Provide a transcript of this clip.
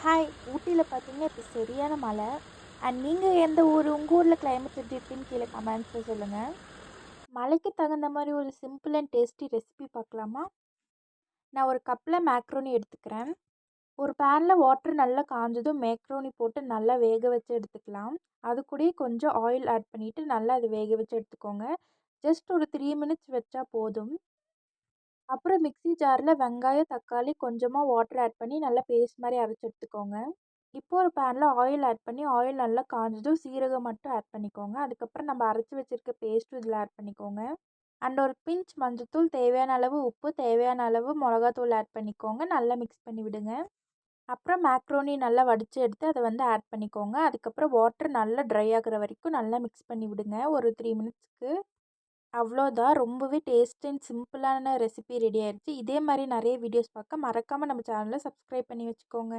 Hi! ஊட்டியில பார்த்தீங்கன்னா, இப்ப சரியான மழை. நீங்க எந்த ஊரு? உங்க ஊர்ல கிளைமேட் எப்படி இருக்குன்னு கீழ கமெண்ட்ஸ்ல சொல்லுங்க. மழைக்கு தகுந்த மாரி ஒரு சிம்பிள் அண்ட் டேஸ்டி ரெசிபி பார்க்கலாமா? நான் ஒரு கப்ல மேக்ரோனி எடுத்துக்கிறேன். ஒரு பேன்ல வாட்டர் நல்லா காஞ்சதும் மேக்ரோனி போட்டு நல்லா வேக வச்சு எடுத்துக்கலாம். அது கூடயே கொஞ்சம் ஆயில் ஆட் பண்ணிட்டு நல்லா அத வேக வச்சு எடுத்துக்கோங்க. ஜஸ்ட் ஒரு 3 மினிட்ஸ் வச்சா போதும். அப்புறம் மிக்ஸி ஜார்ல வெங்காயம், தக்காளி கொஞ்சமா வாட்டர் ஆட் பண்ணி நல்லா பேஸ்ட் மாரி அரைச்சு எடுத்துக்கோங்க. இப்போ ஒரு பேன்ல ஆயில் ஆட் பண்ணி, ஆயில் நல்லா காஞ்சதும் சீரகம் மட்டும் ஆட் பண்ணிக்கோங்க. அதுக்கப்புறம் நம்ம அரைச்சு வச்சிருக்க பேஸ்ட்டும் இதில ஆட் பண்ணிக்கோங்க. அண்ட் ஒரு பிஞ்ச் மஞ்சத்தூள், தேவையான அளவு உப்பு, தேவையான அளவு மிளகாத்தூள் ஆட் பண்ணிக்கோங்க. நல்லா மிக்ஸ் பண்ணி விடுங்க. அப்புறம் மேக்ரோனி நல்லா வடிச்சு எடுத்து அத வந்து ஆட் பண்ணிக்கோங்க. அதுக்கப்புறம் வாட்டர் நல்லா ட்ரை ஆகுற வரைக்கும் நல்லா மிக்ஸ் பண்ணி விடுங்க. ஒரு 3 மினிட்ஸ்க்கு. அவ்வளோதான். ரொம்பவே டேஸ்ட் அண்ட் சிம்பிளான ரெசிபி ரெடி ஆயிருச்சு. இதே மாரி நெறைய வீடியோஸ் பார்க்க மறக்காம நம்ம சேனல சப்ஸ்கிரைப் பண்ணி வச்சுக்கோங்க.